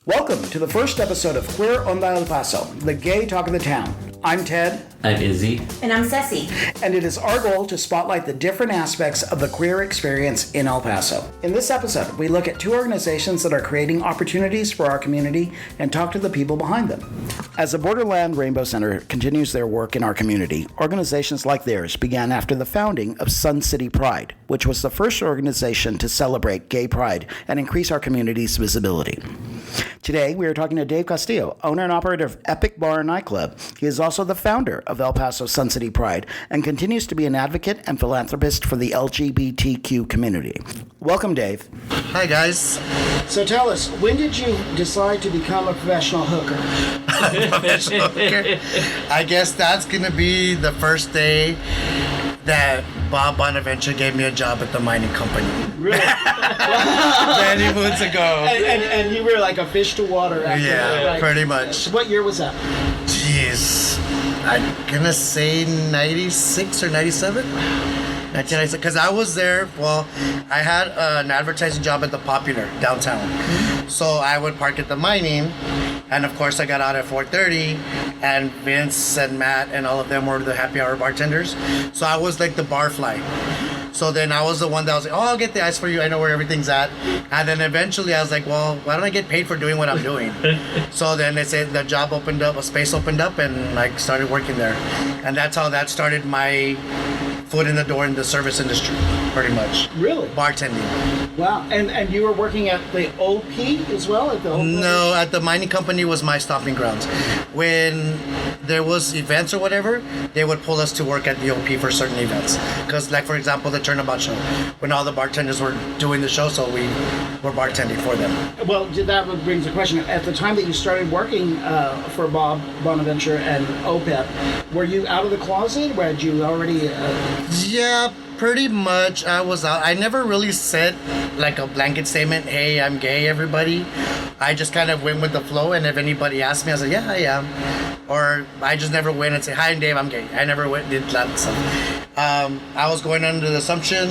Welcome to the first episode of Queer Onda El Paso, the gay talk of the town. I'm Ted. I'm Izzy. And I'm Ceci. And it is our goal to spotlight the different aspects of the queer experience in El Paso. In this episode, we look at two organizations that are creating opportunities for our community and talk to the people behind them. As the Borderland Rainbow Center continues their work in our community, organizations like theirs began after the founding of Sun City Pride, which was the first organization to celebrate gay pride and increase our community's visibility. Today, we are talking to Dave Castillo, owner and operator of Epic Bar and Nightclub. He is also the founder of El Paso Sun City Pride and continues to be an advocate and philanthropist for the LGBTQ community. Welcome, Dave. Hi, guys. So tell us, when did you decide to become a professional hooker? Professional hooker? I guess that's going to be the first day that Bob Bonaventure gave me a job at the mining company. Really? Many moons ago. And you were like a fish to water after that, Yeah, right? pretty much. What year was that? Jeez. I'm going to say 96 or 97? 1996, because I was there, well, I had an advertising job at the Popular downtown. So I would park at the mining, and of course I got out at 4:30, and Vince and Matt and all of them were the happy hour bartenders. So I was like the bar fly. So then I was the one that was like, oh, I'll get the ice for you. I know where everything's at. And then eventually I was like, well, why don't I get paid for doing what I'm doing? So then they said the job opened up, a space opened up, and like started working there. And that's how that started my foot in the door in the service industry, pretty much. Really? Bartending. Wow. And you were working at the OP as well? At the No, at the mining company was my stomping grounds. When there was events or whatever, they would pull us to work at the OP for certain events. Because, like, for example, the Turnabout show, when all the bartenders were doing the show, so we were bartending for them. Well, that brings a question. At the time that you started working for Bob Bonaventure and OPEP, were you out of the closet? Were you already... Yeah, pretty much. I was out. I never really said like a blanket statement, hey, I'm gay, everybody. I just kind of went with the flow, and if anybody asked me, I was like, yeah, I am. Or I just never went and say, hi, I'm Dave, I'm gay. I never went did that stuff. I was going under the assumption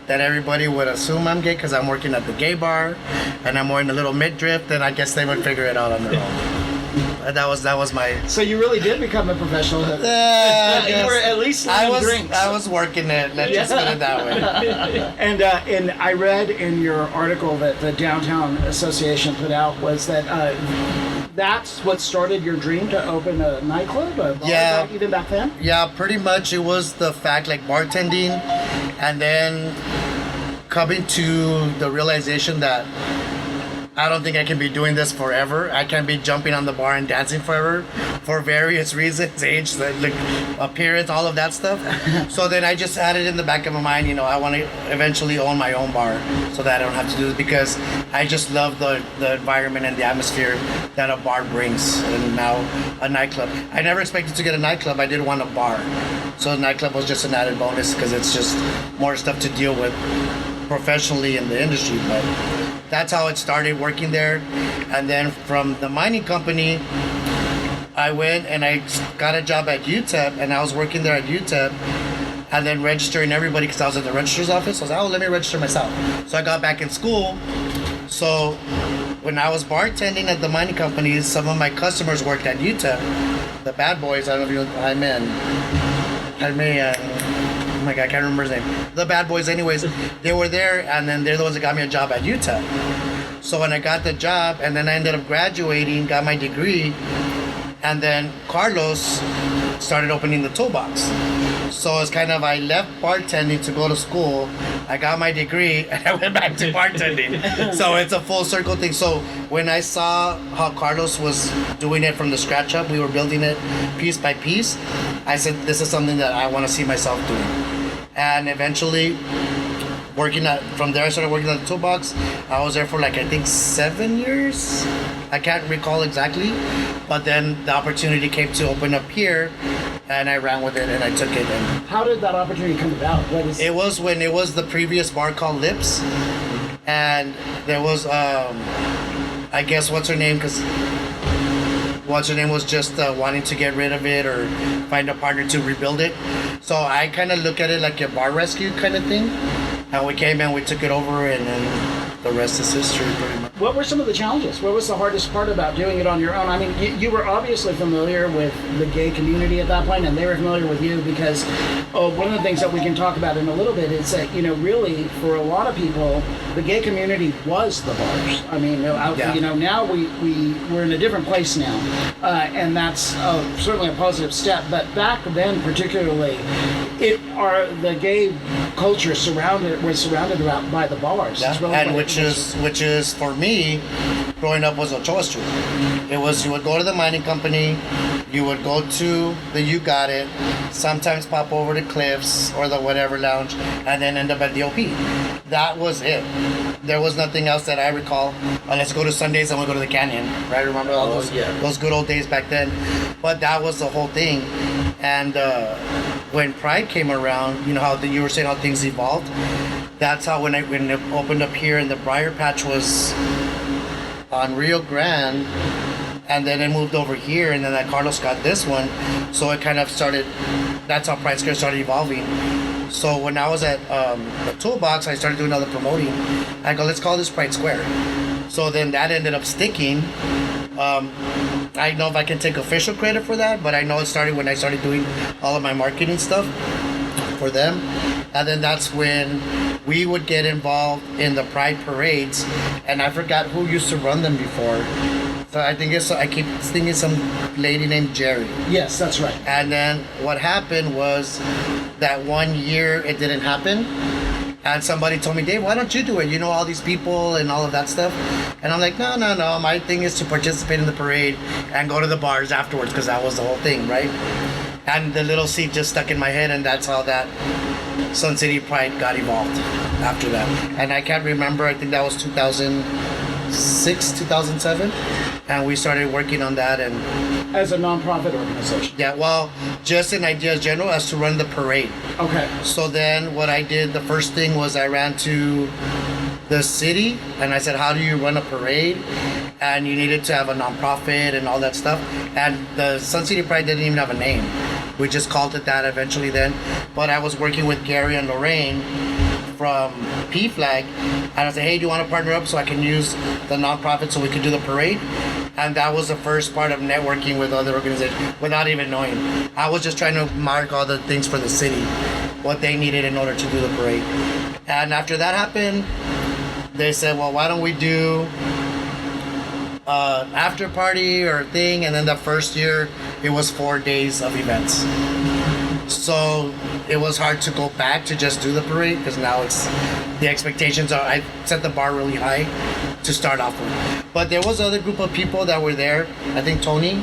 that everybody would assume I'm gay because I'm working at the gay bar and I'm wearing a little midriff, then I guess they would figure it out on their own. That was my... So you really did become a professional hooker. You were at least drinks. I was working it. Let's just put it that way. And I read in your article that the Downtown Association put out was that that's what started your dream to open a nightclub? A bar, yeah. Even back then? Yeah, pretty much. It was the fact, like bartending, and then coming to the realization that I don't think I can be doing this forever. I can't be jumping on the bar and dancing forever for various reasons, age, like appearance, all of that stuff. So then I just had it in the back of my mind, I want to eventually own my own bar so that I don't have to do this, because I just love the environment and the atmosphere that a bar brings, and now a nightclub. I never expected to get a nightclub. I did want a bar. So the nightclub was just an added bonus because it's just more stuff to deal with professionally in the industry. But that's how it started, working there. And then from the mining company, I went and I got a job at UTEP, and I was working there at UTEP and then registering everybody because I was at the registrar's office. I was like, oh, let me register myself. So I got back in school. So when I was bartending at the mining company, some of my customers worked at UTEP. The bad boys, I don't know if you oh my God, I can't remember his name. The bad boys, anyways, they were there, and then they're the ones that got me a job at UTEP. So when I got the job, and then I ended up graduating, got my degree, and then Carlos started opening the toolbox. So it's kind of, I left bartending to go to school, I got my degree, and I went back to bartending. So it's a full circle thing. So when I saw how Carlos was doing it from the scratch up, we were building it piece by piece, I said, this is something that I want to see myself doing. And eventually, from there I started working on the toolbox. I was there for I think 7 years. I can't recall exactly. But then the opportunity came to open up here, and I ran with it and I took it. And how did that opportunity come about? It was when it was the previous bar called Lips. And there was, I guess, what's her name was just wanting to get rid of it or find a partner to rebuild it. So I kind of look at it like a bar rescue kind of thing. And we came and we took it over, and then the rest is history, pretty much. What were some of the challenges? What was the hardest part about doing it on your own? I mean, you were obviously familiar with the gay community at that point, and they were familiar with you because one of the things that we can talk about in a little bit is that, really, for a lot of people, the gay community was the bars. I mean, now we're in a different place now, and that's certainly a positive step. But back then, particularly, the gay culture was surrounded around by the bars. Yeah. Really, and which is for me, growing up was Ochoa Street. It was, you would go to the mining company, you would go to the You Got It, sometimes pop over to Cliffs or the whatever lounge, and then end up at the OP. That was it. There was nothing else that I recall. Let's go to Sundays and we'll go to the Canyon. Right? Remember all those good old days back then? But that was the whole thing. And when Pride came around, how you were saying how things evolved. That's how when it opened up here, and the Briar Patch was on Rio Grande, and then it moved over here, and then that Carlos got this one, so it kind of started. That's how Pride Square started evolving. So when I was at the Toolbox, I started doing other promoting. I go, let's call this Pride Square. So then that ended up sticking. I don't know if I can take official credit for that, but I know it started when I started doing all of my marketing stuff for them. And then that's when we would get involved in the Pride parades, and I forgot who used to run them before. So I keep thinking some lady named Jerry. Yes, that's right. And then what happened was that one year it didn't happen. And somebody told me, Dave, why don't you do it? You know all these people and all of that stuff. And I'm like, no. My thing is to participate in the parade and go to the bars afterwards, because that was the whole thing, right? And the little seed just stuck in my head, and that's how that Sun City Pride got evolved after that. And I can't remember, I think that was 2006, 2007. And we started working on that. And as a nonprofit organization? Yeah, well, just in ideas general as to run the parade. Okay. So then what I did, the first thing was I ran to the city and I said, how do you run a parade? And you needed to have a nonprofit and all that stuff. And the Sun City Pride didn't even have a name. We just called it that eventually then. But I was working with Gary and Lorraine from PFLAG, and I said, hey, do you want to partner up so I can use the nonprofit so we could do the parade? And that was the first part of networking with other organizations without even knowing. I was just trying to mark all the things for the city, what they needed in order to do the parade. And after that happened, they said, well, why don't we do after party or thing? And then the first year, it was 4 days of events. So it was hard to go back to just do the parade, because now the expectations are, I set the bar really high to start off with. But there was other group of people that were there. I think Tony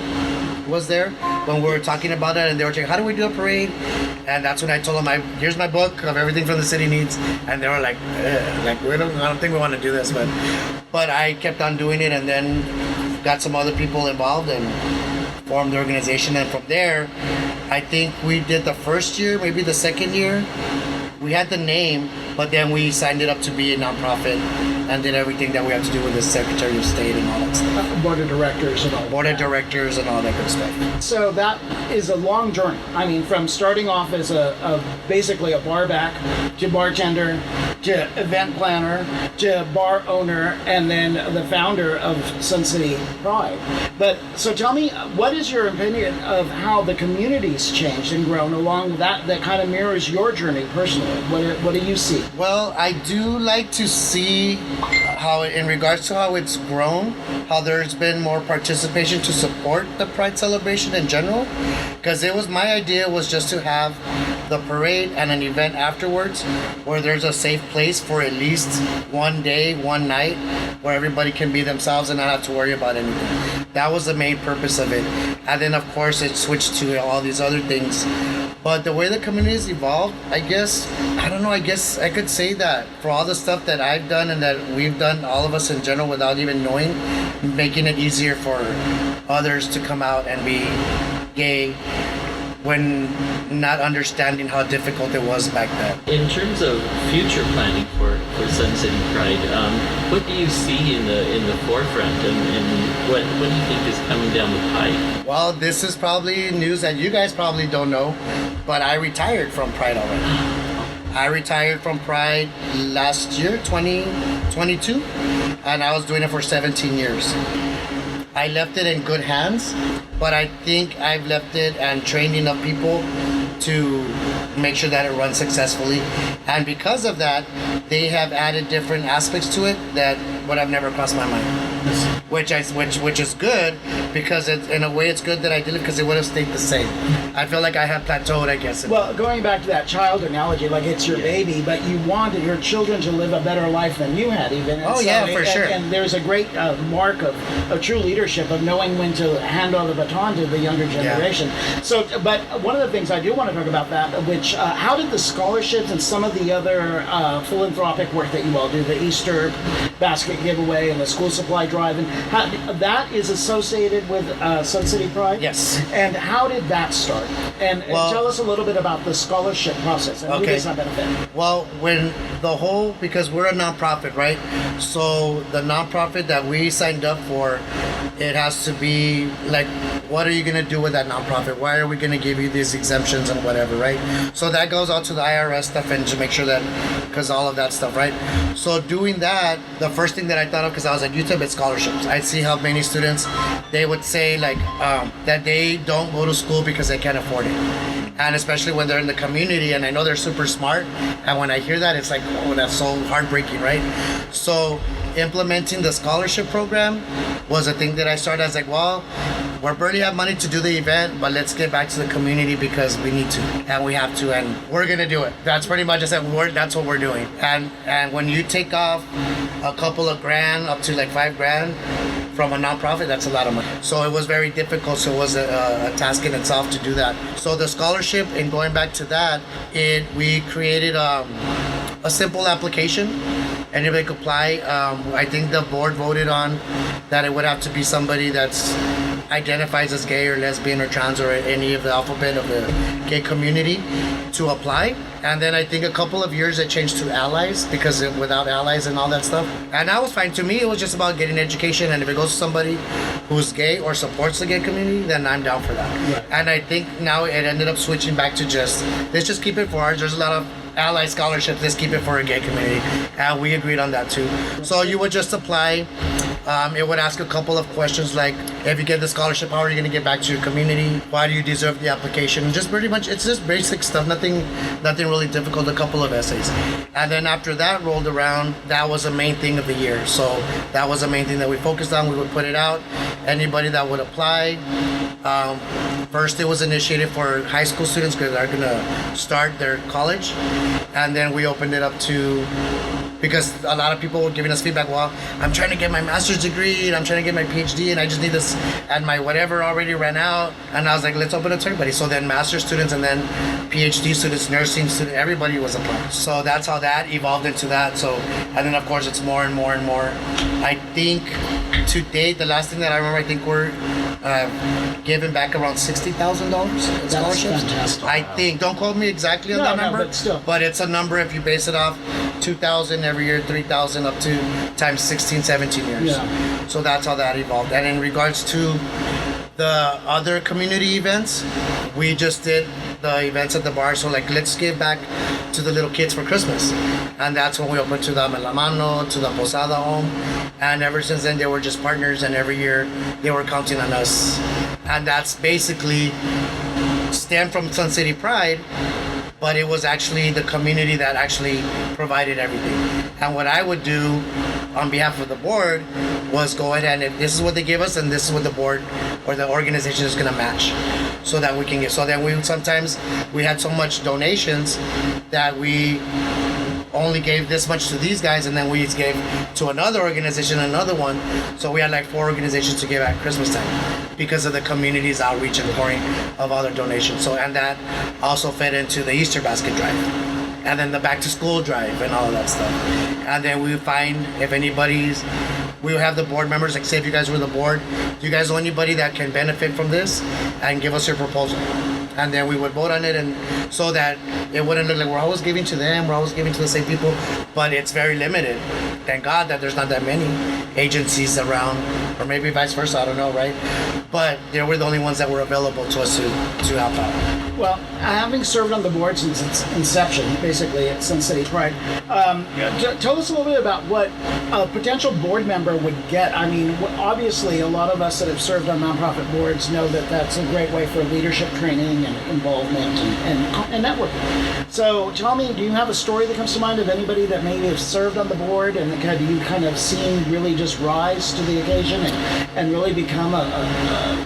was there when we were talking about it, and they were saying, how do we do a parade? And that's when I told them, here's my book of everything from the city needs. And they were like I don't think we want to do this, but I kept on doing it, and then got some other people involved and formed the organization. And from there, I think we did the first year, maybe the second year, we had the name, but then we signed it up to be a nonprofit and did everything that we have to do with the Secretary of State and all that stuff. Board of directors and all. Board of directors and all that good stuff. So that is a long journey. I mean, from starting off as basically a bar back to bartender to event planner to bar owner, and then the founder of Sun City Pride. But so tell me, what is your opinion of how the community's changed and grown along that kind of mirrors your journey personally? What do you see? Well, I do like to see how, in regards to how it's grown, how there's been more participation to support the Pride celebration in general. Because my idea was just to have the parade and an event afterwards where there's a safe place for at least one day, one night, where everybody can be themselves and not have to worry about anything. That was the main purpose of it. And then of course it switched to all these other things. But the way the community has evolved, I guess I could say that for all the stuff that I've done and that we've done, all of us in general, without even knowing, making it easier for others to come out and be gay when not understanding how difficult it was back then. In terms of future planning for Sun City Pride, what do you see in the forefront, and what do you think is coming down the pike? Well, this is probably news that you guys probably don't know, but I retired from Pride already. I retired from Pride last year, 2022, and I was doing it for 17 years. I left it in good hands, but I think I've left it and trained enough people to make sure that it runs successfully. And because of that, they have added different aspects to it that would have never crossed my mind. Which is good, because in a way it's good that I did it, because it would have stayed the same. I feel like I have plateaued, I guess. Well, going back to that child analogy, like it's your baby, but you wanted your children to live a better life than you had, even. And for sure. And there's a great mark of true leadership, of knowing when to hand on the baton to the younger generation. Yeah. So, but one of the things I do want to talk about that, which how did the scholarships and some of the other philanthropic work that you all do, the Easter basket giveaway and the school supply drive, and how, that is associated with Sun City Pride? Yes. And how did that start? And tell us a little bit about the scholarship process and who does that benefit? Well, because we're a nonprofit, right? So the nonprofit that we signed up for, it has to be like, what are you going to do with that nonprofit? Why are we going to give you these exemptions and whatever, right? So that goes out to the IRS stuff and to make sure that, because all of that stuff, right? So doing that, the first thing that I thought of, because I was at UTEP, it's scholarships. I see how many students, they would say like that they don't go to school because they can't afford it. And especially when they're in the community, and I know they're super smart, and when I hear that, it's like, oh, that's so heartbreaking, right? So implementing the scholarship program was a thing that I started. I was like, well, we barely have money to do the event, but let's get back to the community because we need to, and we have to, and we're gonna do it. That's pretty much that's what we're doing. And when you take off a couple of grand, up to like $5,000 from a nonprofit, that's a lot of money. So it was very difficult. So it was a task in itself to do that. So the scholarship, and going back to that, we created a simple application. Anybody could apply. I think the board voted on that it would have to be somebody that's identifies as gay or lesbian or trans or any of the alphabet of the gay community to apply. And then I think a couple of years it changed to allies, because without allies and all that stuff. And that was fine. To me, it was just about getting education. And if it goes to somebody who's gay or supports the gay community, then I'm down for that. Right. And I think now it ended up switching back to let's just keep it for ours. There's a lot of ally scholarships, let's keep it for a gay community. And we agreed on that too. So you would just apply. It would ask a couple of questions like, if you get the scholarship, how are you going to get back to your community? Why do you deserve the application? Just pretty much, it's just basic stuff, nothing really difficult, a couple of essays. And then after that rolled around, that was the main thing of the year. So that was the main thing that we focused on. We would put it out. Anybody that would apply. First, it was initiated for high school students because they're going to start their college. And then we opened it up to, because a lot of people were giving us feedback, well, I'm trying to get my master's degree and I'm trying to get my PhD and I just need this, and my whatever already ran out. And I was like, let's open it to everybody. So then master's students and then PhD students, nursing students, everybody was applying. So that's how that evolved into that. So, and then of course it's more and more and more. I think to date, the last thing that I remember, I think we're giving back around $60,000 in scholarships. Fantastic. I think, don't quote me exactly on that number, but it's a number if you base it off 2,000 every year, 3,000 up to times 16, 17 years. Yeah. So that's how that evolved. And in regards to the other community events, we just did the events at the bar. So like, let's give back to the little kids for Christmas. And that's when we opened to the La Mano, to the Posada home. And ever since then, they were just partners. And every year they were counting on us. And that's basically stemmed from Sun City Pride, but it was actually the community that actually provided everything. And what I would do on behalf of the board was go ahead and, if this is what they give us, and this is what the board or the organization is gonna match, so that we can get, so that sometimes we had so much donations that we only gave this much to these guys, and then we gave to another organization, another one. So we had like 4 organizations to give at Christmas time because of the community's outreach and pouring of other donations. So, and that also fed into the Easter basket drive, and then the back to school drive and all of that stuff. And then we find if anybody's, we have the board members, like say if you guys were the board, do you guys know anybody that can benefit from this, and give us your proposal. And then we would vote on it, and so that it wouldn't look like we're always giving to them, we're always giving to the same people, but it's very limited. thank God that there's not that many agencies around, or maybe vice versa, I don't know, right? But they were the only ones that were available to us to help out. Well, having served on the board since its inception, basically at Sun City Pride, tell us a little bit about what a potential board member would get. I mean, obviously, a lot of us that have served on nonprofit boards know that that's a great way for leadership training and involvement and networking. So tell me, do you have a story that comes to mind of anybody that maybe has served on the board and have you kind of seen really just rise to the occasion and really become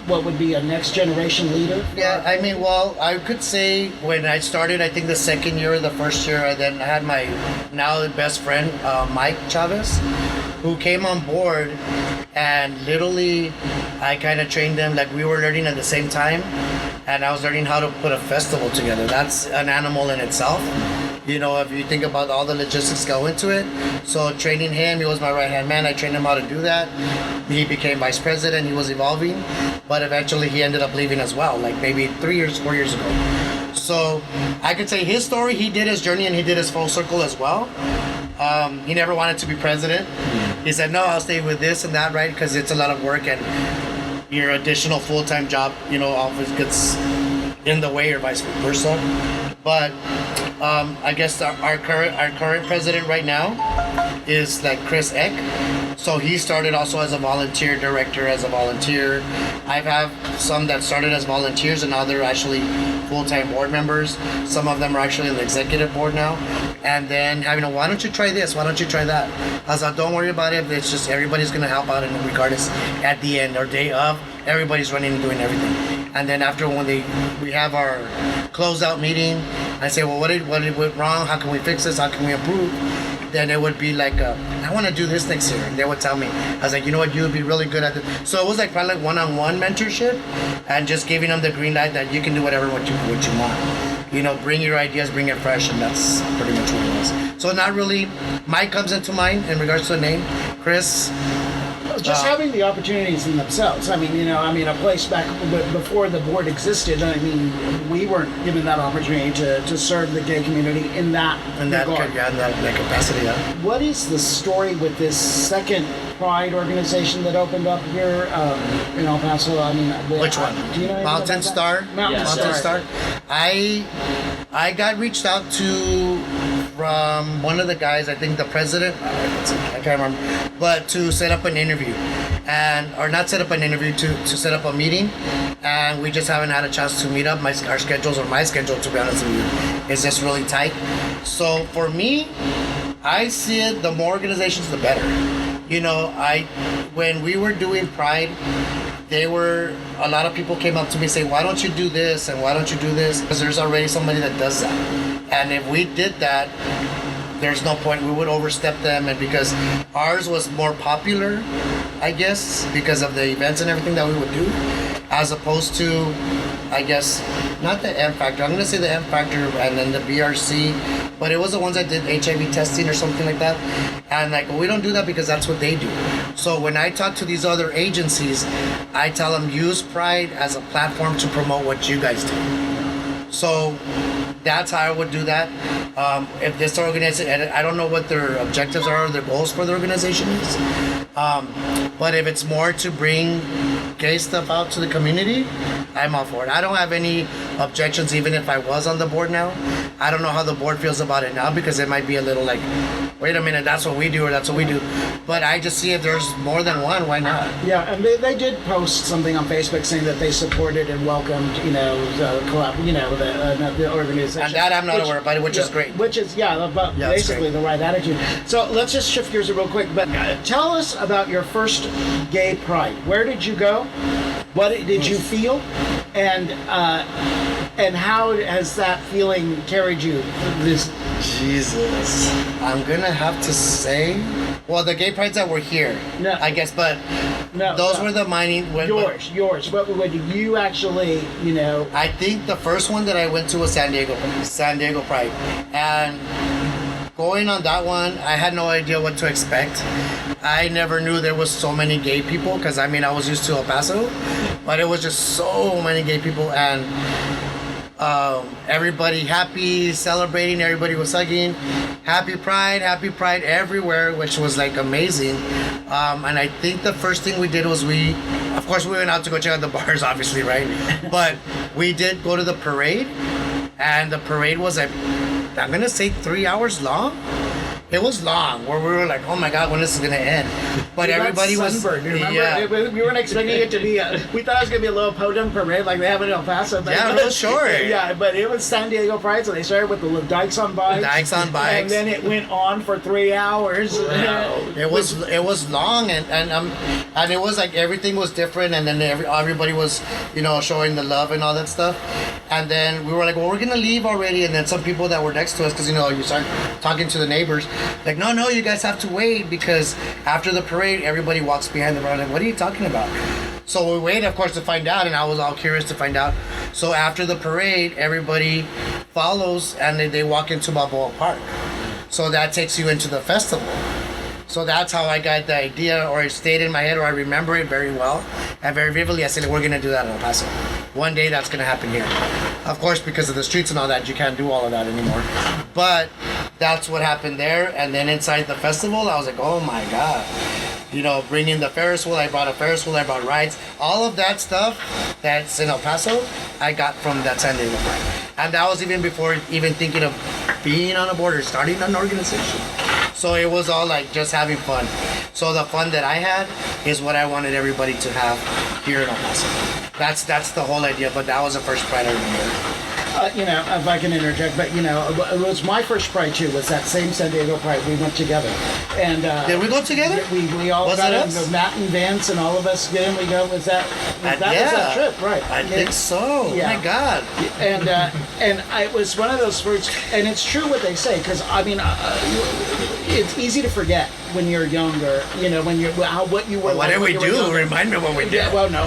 what would be a next generation leader? Yeah, I mean, well, I could say when I started, I think the second year or the first year, then I had my now best friend, Mike Chavez, who came on board, and literally I kind of trained them, like we were learning at the same time, and I was learning how to put a festival together. That's an animal in itself. You know, if you think about all the logistics go into it. So training him, he was my right-hand man. I trained him how to do that. He became vice president. He was evolving. But eventually he ended up leaving as well, like maybe 4 years ago. So I could say his story, he did his journey and he did his full circle as well. He never wanted to be president. He said, no, I'll stay with this and that, right? Because it's a lot of work and your additional full-time job, you know, always gets in the way or vice versa. But I guess our current president right now is like Chris Eck. So he started also as a volunteer director, as a volunteer. I have some that started as volunteers and now they're actually full-time board members. Some of them are actually in the executive board now. And then having a, why don't you try this? Why don't you try that? I was like, don't worry about it. It's just everybody's going to help out, and regardless, at the end or day of, everybody's running and doing everything. And then after when we have our closeout meeting, I say, well, what went wrong? How can we fix this? How can we improve? Then it would be like, I want to do this next year. And they would tell me. I was like, you know what, you would be really good at this. So it was like probably like one-on-one mentorship and just giving them the green light that you can do whatever what you want. You know, bring your ideas, bring it fresh, and that's pretty much what it was. So not really, Mike comes into mind in regards to the name. Chris. Just having the opportunities in themselves. I mean, you know, a place back before the board existed, I mean, we weren't given that opportunity to serve the gay community in that regard. In that capacity, yeah. What is the story with this second Pride organization that opened up here in El Paso? I mean, which one? Do you know Mountain Star? Mountain Star. I got reached out to from one of the guys, I think the president, I can't remember, but to set up an interview. Or not set up an interview, to set up a meeting, and we just haven't had a chance to meet up. Our schedules, or my schedule, to be honest with you, is just really tight. So for me, I see it, the more organizations, the better. You know, when we were doing Pride, a lot of people came up to me and say, why don't you do this and why don't you do this? Because there's already somebody that does that. And if we did that, there's no point. We would overstep them, and because ours was more popular, I guess, because of the events and everything that we would do, as opposed to, I guess, not the M Factor. I'm going to say the M Factor and then the BRC, but it was the ones that did HIV testing or something like that. And like, well, we don't do that because that's what they do. So when I talk to these other agencies, I tell them, use Pride as a platform to promote what you guys do. So that's how I would do that. If this organization, and I don't know what their objectives are or their goals for the organization is, but if it's more to bring gay stuff out to the community, I'm all for it. I don't have any objections, even if I was on the board now. I don't know how the board feels about it now, because it might be a little like, wait a minute, that's what we do, or that's what we do. But I just see if there's more than one, why not? Yeah, and they did post something on Facebook saying that they supported and welcomed, the organization. And that I'm not aware about it, which is great. Which is, basically the right attitude. So let's just shift gears real quick. But tell us about your first gay pride. Where did you go? What did you feel? And how has that feeling carried you? Jesus. I'm gonna have to say, well, the gay prides that were here, no, I guess, but those were the mining. Yours. What would you actually, I think the first one that I went to was San Diego Pride, and going on that one, I had no idea what to expect. I never knew there was so many gay people, because I was used to El Paso, but it was just so many gay people, and Everybody happy, celebrating, everybody was hugging. Happy Pride everywhere, which was like amazing. And I think the first thing we did was of course we went out to go check out the bars, obviously, right? But we did go to the parade, and the parade was like, I'm gonna say 3 hours long. It was long, where we were like, oh my God, when is this gonna end? But everybody was sunburned. Remember? Yeah. We weren't expecting it to be. We thought it was gonna be a little podium parade like they have in El Paso. Yeah, real short. Yeah, but it was San Diego Pride, so they started with the dykes on bikes. Dykes on bikes. And then it went on for 3 hours. Wow. It was long, and it was like everything was different, and then everybody was, showing the love and all that stuff. And then we were like, well, we're gonna leave already. And then some people that were next to us, because you start talking to the neighbors, like, no, you guys have to wait, because after the parade, everybody walks behind the bar. Like, what are you talking about? So we waited, of course, to find out, and I was all curious to find out. So after the parade, everybody follows, and they walk into Balboa Park. So that takes you into the festival. So that's how I got the idea, or it stayed in my head, or I remember it very well and very vividly. I said, we're going to do that in El Paso. One day that's going to happen here. Of course, because of the streets and all that, you can't do all of that anymore. But that's what happened there. And then inside the festival, I was like, oh my God. Bringing the Ferris wheel, I brought a Ferris wheel, I brought rides. All of that stuff that's in El Paso, I got from that San Diego Pride. And that was even before even thinking of being on a board or starting an organization. So it was all like just having fun. So the fun that I had is what I wanted everybody to have here in El Paso. That's the whole idea, but that was the first Pride I remember. If I can interject, but it was my first Pride too. Was that same San Diego Pride? We went together, and did we go together? We all was got it in. us? Matt and Vince and all of us. Then we go. Was that was that trip? Right. I think so. Yeah. Oh my God. And it was one of those words, and it's true what they say, because it's easy to forget when you're younger. When you're what you were. Well, what did we do? Remind me what we did. Yeah, well, no.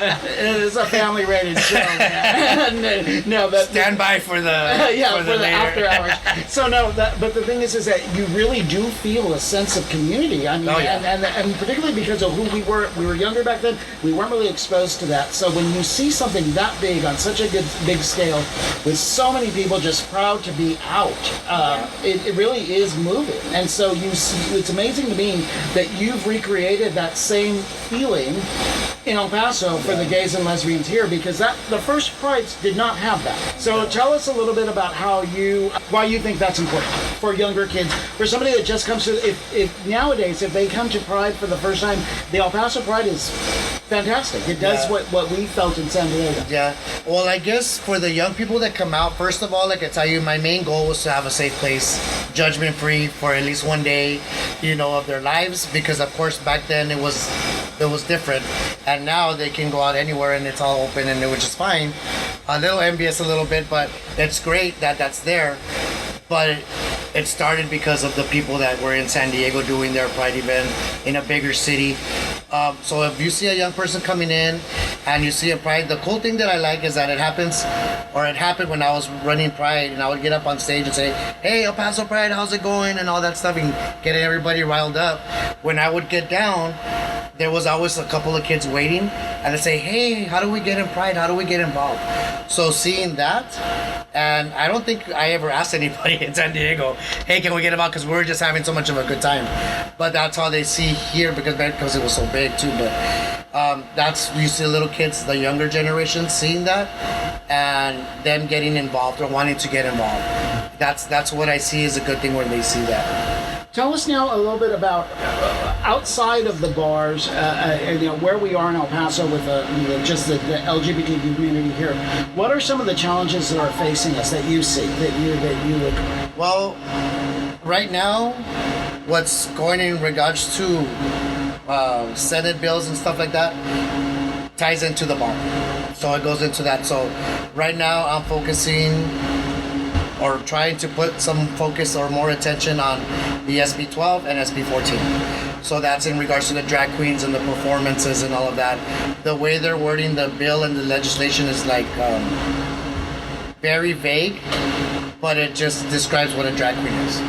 It's a family-rated show. Man. No, but stand by for the for the after hours. So but the thing is that you really do feel a sense of community. I mean, and particularly because of who we were. We were younger back then. We weren't really exposed to that. So when you see something that big on such a big scale, with so many people just proud to be out, it really is moving. And so it's amazing to me that you've recreated that same feeling in El Paso for the gays and lesbians here, because the first Prides did not have that. So tell us a little bit about why you think that's important for younger kids, for somebody that just comes to, if nowadays, if they come to Pride for the first time, the El Paso Pride is fantastic. It does what we felt in San Diego. Yeah. Well, I guess for the young people that come out, first of all, like I tell you, my main goal was to have a safe place, judgment-free, for at least one day, of their lives, because of course back then it was different, and now they can go out anywhere and it's all open, and which is fine. A little envious a little bit, but it's great that that's there. But it started because of the people that were in San Diego doing their Pride event in a bigger city. So if you see a young person coming in and you see a Pride, the cool thing that I like is that it happened when I was running Pride, and I would get up on stage and say, hey, El Paso Pride, how's it going? And all that stuff, and getting everybody riled up. When I would get down, there was always a couple of kids waiting, and they'd say, hey, how do we get in Pride? How do we get involved? So seeing that, and I don't think I ever asked anybody in San Diego, hey, can we get involved? Because we were just having so much of a good time. But that's how they see here, because it was so big too. But you see little kids, the younger generation, seeing that and them getting involved or wanting to get involved. That's what I see as a good thing when they see that. Tell us now a little bit about outside of the bars, and where we are in El Paso with just the LGBTQ community here. What are some of the challenges that are facing us that you see that you look? Well, right now, what's going in regards to Senate bills and stuff like that ties into the bar, so it goes into that. So right now, I'm focusing, or trying to put some focus or more attention on the SB 12 and SB 14. So that's in regards to the drag queens and the performances and all of that. The way they're wording the bill and the legislation is like very vague, but it just describes what a drag queen is.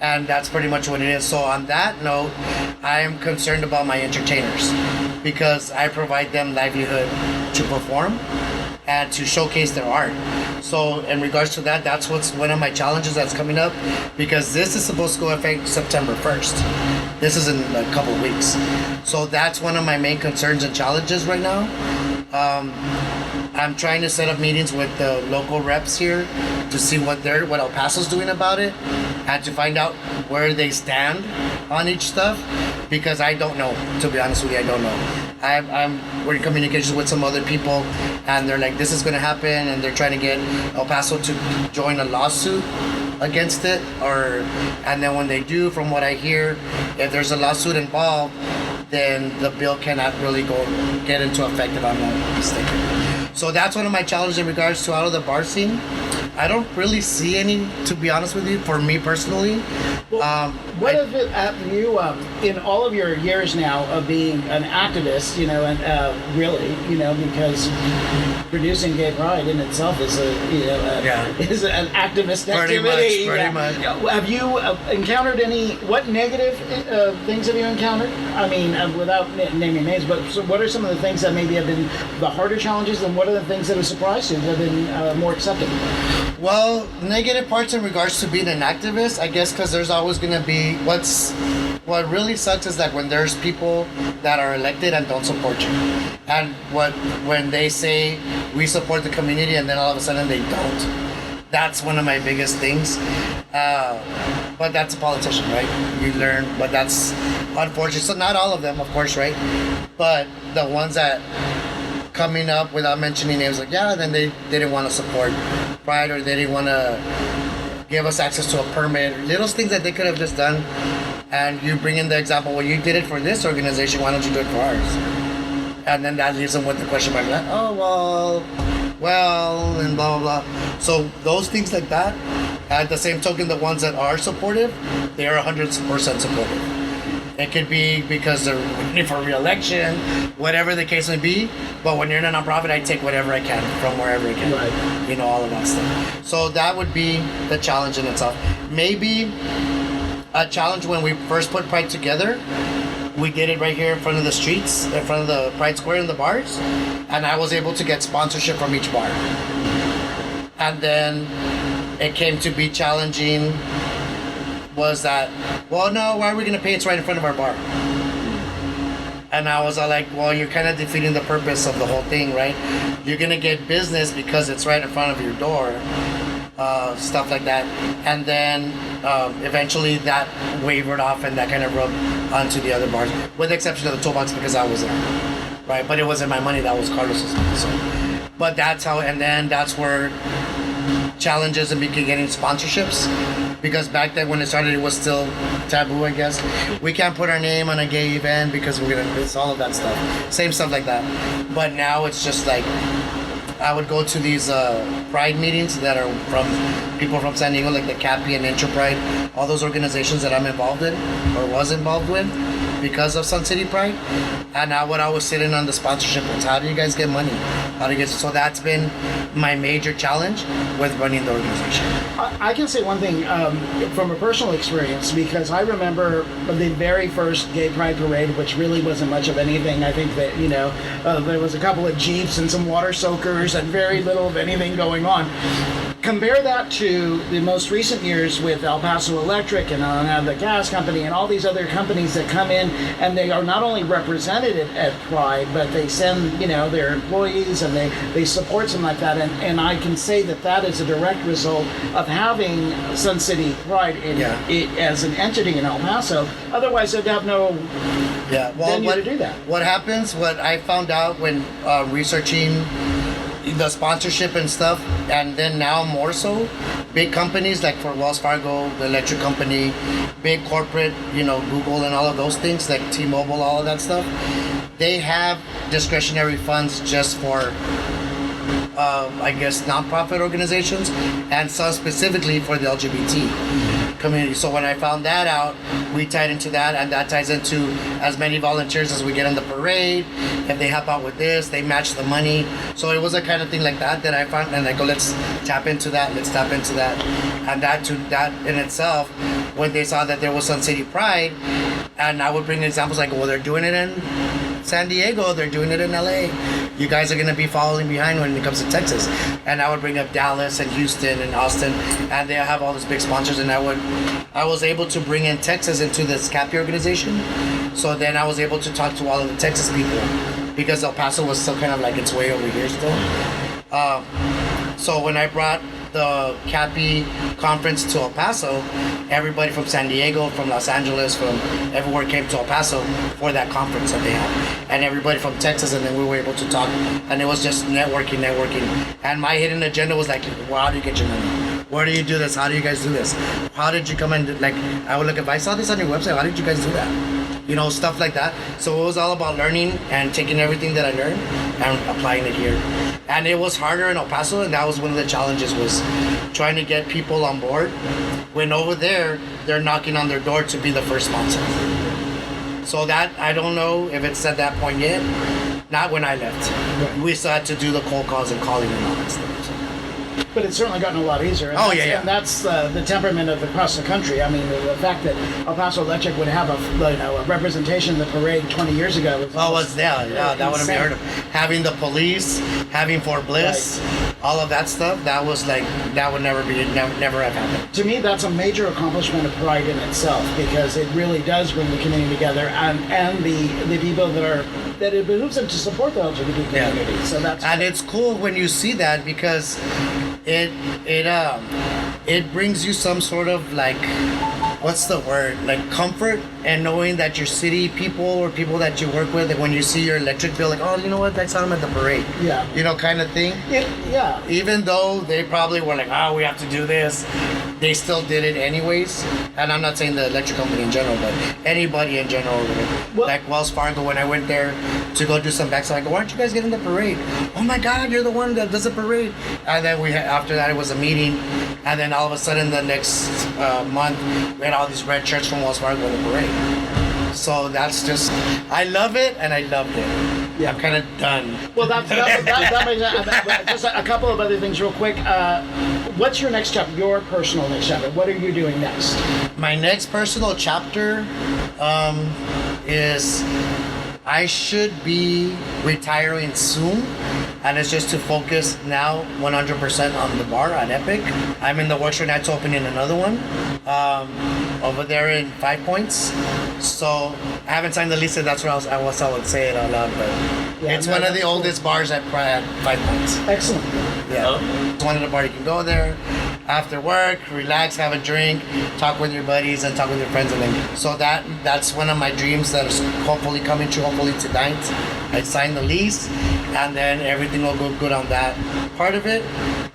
And that's pretty much what it is. So on that note, I am concerned about my entertainers, because I provide them livelihood to perform. and to showcase their art. So in regards to that, that's what's one of my challenges that's coming up, because this is supposed to go effect September 1st. This is in a couple of weeks. So that's one of my main concerns and challenges right now. I'm trying to set up meetings with the local reps here to see what El Paso's doing about it, and to find out where they stand on each stuff, because I don't know. To be honest with you, I don't know. We're in communications with some other people, and they're like, this is going to happen, and they're trying to get El Paso to join a lawsuit against it, and then when they do, from what I hear, if there's a lawsuit involved, then the bill cannot really get into effect, if I'm not mistaken. So that's one of my challenges in regards to out of the bar scene. I don't really see any, to be honest with you, for me personally. Well, what have it you in all of your years now of being an activist, and really, because producing gay pride in itself is is an activist activity. Pretty much. Have you encountered what negative things have you encountered? I mean, without naming names, but what are some of the things that maybe have been the harder challenges, and what are the things that have surprised you that have been more acceptable? Well, negative parts in regards to being an activist, I guess, because there's always going to be, what really sucks is that when there's people that are elected and don't support you, and when they say we support the community and then all of a sudden they don't. That's one of my biggest things. But that's a politician, right? You learn, but that's unfortunate. So not all of them, of course, right? But the ones that coming up without mentioning names, like, then they didn't want to support Pride, or they didn't want to give us access to a permit, little things that they could have just done. And you bring in the example, well, you did it for this organization, why don't you do it for ours? And then that leaves them with the question mark, like, oh, well, and blah, blah, blah. So those things like that. At the same token, the ones that are supportive, they are 100% supportive. It could be because they're running for re-election, whatever the case may be. But when you're in a nonprofit, I take whatever I can from wherever I can. Right. All of that stuff. So that would be the challenge in itself. Maybe a challenge when we first put Pride together, we did it right here in front of the streets, in front of the Pride Square in the bars. And I was able to get sponsorship from each bar. And then it came to be challenging was that, well, no, why are we going to pay? It's right in front of our bar. And I was like, well, you're kind of defeating the purpose of the whole thing, right? You're going to get business because it's right in front of your door, stuff like that. And then eventually that wavered off, and that kind of rubbed onto the other bars, with the exception of the toolbox because I was there, right? But it wasn't my money, that was Carlos's money. So, but that's how, and then that's where challenges and begin getting sponsorships. Because back then when it started, it was still taboo, I guess. We can't put our name on a gay event because we're gonna miss all of that stuff. Same stuff like that. But now it's just like, I would go to these Pride meetings that are from people from San Diego, like the CAPI and Intro Pride, all those organizations that I'm involved in, or was involved with, because of Sun City Pride. And now what I was sitting on the sponsorship was, how do you guys get money? So that's been my major challenge with running the organization. I can say one thing from a personal experience, because I remember the very first Gay Pride Parade, which really wasn't much of anything. I think that, there was a couple of Jeeps and some water soakers and very little of anything going on. Compare that to the most recent years with El Paso Electric and the gas company and all these other companies that come in, and they are not only represented at Pride, but they send their employees, and they support something like that. And I can say that is a direct result of having Sun City Pride as an entity in El Paso. Otherwise, they'd have no venue to do that. What happens? What I found out when researching the sponsorship and stuff, and then now more so, big companies like for Wells Fargo, the electric company, big corporate, Google and all of those things, like T-Mobile, all of that stuff, they have discretionary funds just for I guess nonprofit organizations, and some specifically for the LGBT community. So when I found that out, we tied into that, and that ties into as many volunteers as we get in the parade. If they help out with this, they match the money. So it was a kind of thing like that I found, and I go, let's tap into that, and that in itself, when they saw that there was Sun City Pride, and I would bring examples like, well, they're doing it in San Diego, they're doing it in LA, you guys are going to be falling behind when it comes to Texas. And I would bring up Dallas and Houston and Austin, and they have all these big sponsors. And I was able to bring in Texas into this CAPI organization. So then I was able to talk to all of the Texas people, because El Paso was still kind of like its way over here still. So when I brought the CAPI conference to El Paso, everybody from San Diego, from Los Angeles, from everywhere came to El Paso for that conference that they had. And everybody from Texas, and then we were able to talk. And it was just networking. And my hidden agenda was like, well, how do you get your money? Where do you do this? How do you guys do this? How did you come and, like, I would look, if I saw this on your website, how did you guys do that? You know, stuff like that. So it was all about learning and taking everything that I learned and applying it here. And it was harder in El Paso, and that was one of the challenges, was trying to get people on board. When over there, they're knocking on their door to be the first sponsor. So that, I don't know if it's at that point yet. Not when I left. Right. We still had to do the cold calls and calling and all that stuff. But it's certainly gotten a lot easier. And And that's the temperament of across the country. I mean, the fact that El Paso Electric would have a representation in the parade 20 years ago was... that wouldn't be heard of. Having the police, having Fort Bliss, all of that stuff, that was like, that would never have happened. To me, that's a major accomplishment of Pride in itself, because it really does bring the community together, and the people that it behooves them to support the LGBT community. Yeah. So that's... And it's cool when you see that, because it brings you some sort of, like, what's the word, like, comfort, and knowing that your city people or people that you work with, that when you see your electric bill, like, oh, you know what, I saw them at the parade. Yeah. You know, kind of thing. Yeah. Even though they probably were like, oh, we have to do this, they still did it anyways. And I'm not saying the electric company in general, but anybody in general. Like Wells Fargo, when I went there to go do some backs, I go, why aren't you guys getting the parade? Oh my God, you're the one that does the parade. And then after that, it was a meeting. And then all of a sudden, the next month, we had all these red shirts from Wells Fargo in the parade. So that's just, I love it, and I loved it. Yeah, I'm kind of done. Well, that makes just a couple of other things real quick. What's your next chapter, your personal next chapter? What are you doing next? My next personal chapter is I should be retiring soon, and it's just to focus now 100% on the bar at Epic. I'm in the works right now to opening another one over there in 5 Points. So I haven't signed the lease, so that's what I would say it out loud, but it's one of the oldest bars at 5 Points. Excellent. Yeah. It's one of the bars you can go there after work, relax, have a drink, talk with your buddies and talk with your friends, and then so that's one of my dreams that is hopefully coming true. Hopefully tonight I sign the lease, and then everything will go good on that part of it.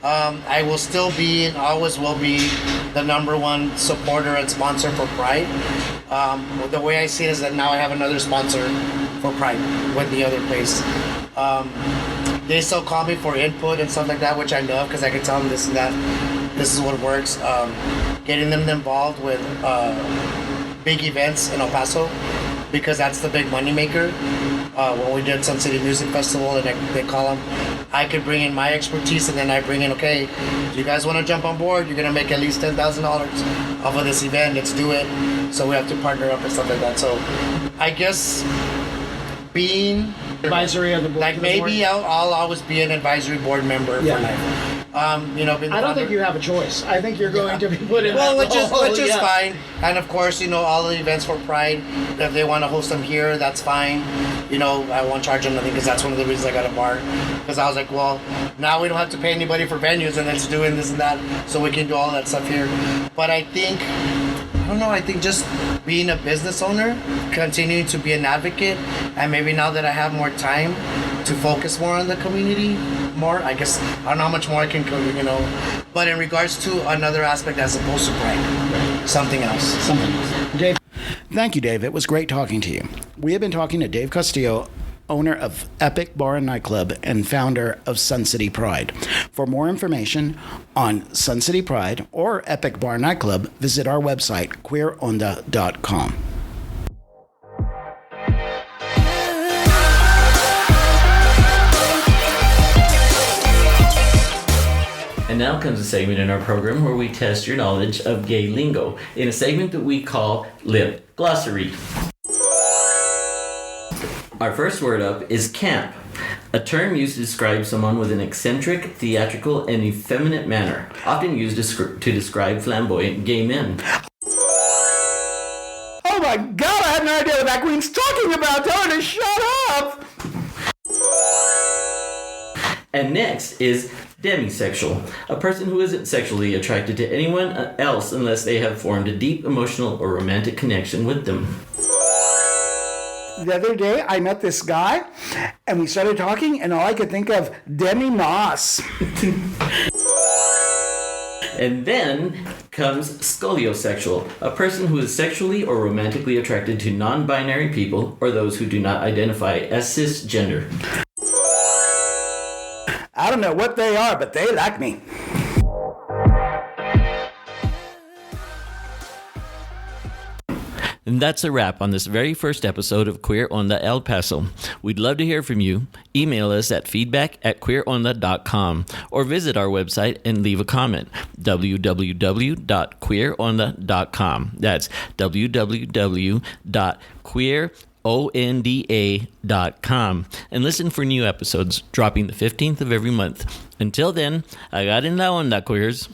I will still be and always will be the #1 supporter and sponsor for Pride. The way I see it is that now I have another sponsor for Pride with the other place. They still call me for input and stuff like that, which I love, because I can tell them this and that. This is what works. Getting them involved with big events in El Paso, because that's the big money maker. When we did Sun City Music Festival, and they call them, I could bring in my expertise, and then I bring in, okay, do you guys want to jump on board? You're gonna make at least $10,000 off of this event. Let's do it. So we have to partner up and stuff like that. So I guess being advisory of the board, like maybe I'll always be an advisory board member for life. I don't think you have a choice. I think you're going to be put in that which is fine. And of course, all the events for Pride, if they want to host them here, that's fine. I won't charge them nothing, because that's one of the reasons I got a bar. Because I was like, well, now we don't have to pay anybody for venues, and it's doing this and that, so we can do all that stuff here. But I think just being a business owner, continuing to be an advocate, and maybe now that I have more time to focus more on the community, I guess, I don't know how much more I can cover, but in regards to another aspect as opposed to Pride, something else. Dave. Thank you, Dave. It was great talking to you. We have been talking to Dave Castillo, owner of Epic Bar and Nightclub and founder of Sun City Pride. For more information on Sun City Pride or Epic Bar and Nightclub, visit our website, queeronda.com. And now comes a segment in our program where we test your knowledge of gay lingo in a segment that we call Lip Glossary. Our first word up is camp. A term used to describe someone with an eccentric, theatrical, and effeminate manner, often used to describe flamboyant gay men. Oh my God, I have no idea what that queen's talking about. Tell her to shut up. And next is demisexual, a person who isn't sexually attracted to anyone else unless they have formed a deep emotional or romantic connection with them. The other day, I met this guy, and we started talking, and all I could think of, Demi Moss. And then comes scoliosexual, a person who is sexually or romantically attracted to non-binary people or those who do not identify as cisgender. I don't know what they are, but they like me. And that's a wrap on this very first episode of Queer Onda El Paso. We'd love to hear from you. Email us at feedback@queeronda.com or visit our website and leave a comment. www.queeronda.com. That's www.queeronda.com. And listen for new episodes dropping the 15th of every month. Until then, agarren la onda, queers.